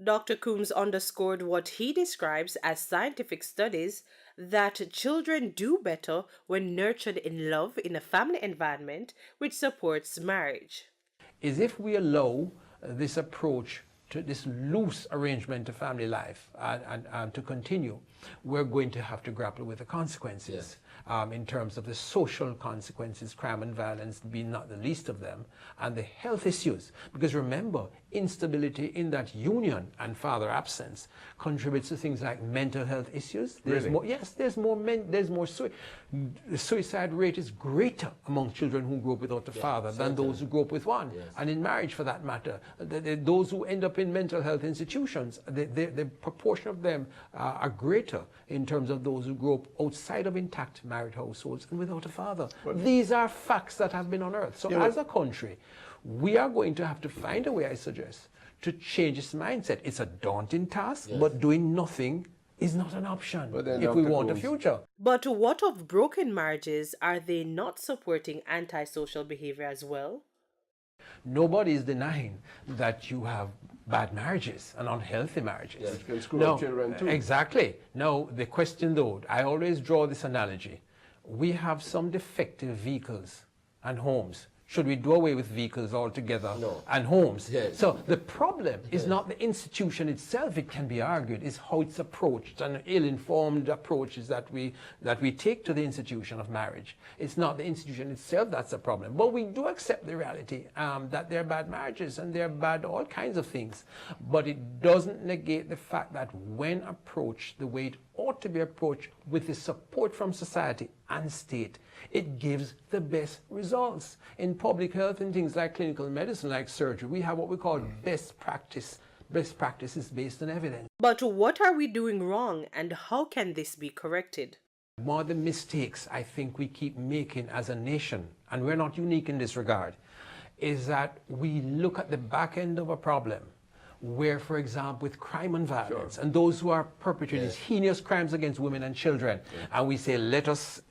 Dr. Coombs underscored what he describes as scientific studies that children do better when nurtured in love in a family environment which supports marriage. Is if we allow this approach to this loose arrangement of family life and to continue, we're going to have to grapple with the consequences in terms of the social consequences, crime and violence being not the least of them, and the health issues. Because remember, instability in that union and father absence contributes to things like mental health issues. There's Really? more, yes, there's more the suicide rate is greater among children who grow up without a father than those who grow up with one. Yes. And in marriage, for that matter, those who end up in mental health institutions, the proportion of them are greater in terms of those who grow up outside of intact married households and without a father. These are facts that have been unearthed. So as a country, we are going to have to find a way, I suggest, to change this mindset. It's a daunting task, but doing nothing is not an option if we want a future. But what of broken marriages? Are they not supporting antisocial behavior as well? Nobody is denying that you have bad marriages and unhealthy marriages. Yes, can screw up children too. Exactly. Now, the question though, I always draw this analogy. We have some defective vehicles and homes. Should we do away with vehicles altogether and homes? Yes. So the problem is not the institution itself, it can be argued, is how it's approached and ill-informed approaches that we take to the institution of marriage. It's not the institution itself that's a problem. But we do accept the reality that there are bad marriages and there are bad all kinds of things. But it doesn't negate the fact that when approached the way it ought to be approached with the support from society and state, it gives the best results. In public health and things like clinical medicine, like surgery, we have what we call best practices based on evidence. But what are we doing wrong and how can this be corrected? One of the mistakes I think we keep making as a nation, and we're not unique in this regard, is that we look at the back end of a problem where, for example, with crime and violence, and those who are perpetrating these heinous crimes against women and children, and we say, let us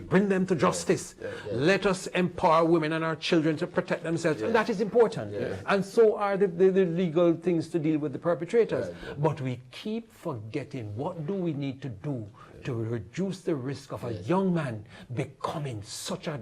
bring them to justice. Let us empower women and our children to protect themselves. And that is important. And so are the legal things to deal with the perpetrators. But we keep forgetting, what do we need to do to reduce the risk of a young man becoming such a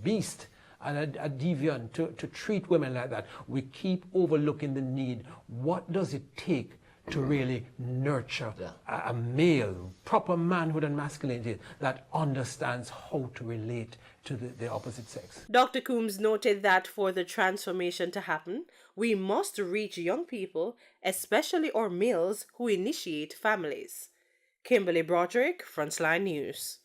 beast and a deviant to treat women like that? We keep overlooking the need. What does it take to really nurture a male, proper manhood and masculinity that understands how to relate to the opposite sex? Dr. Coombs noted that for the transformation to happen, we must reach young people, especially our males who initiate families. Kimberly Broderick, Frontline News.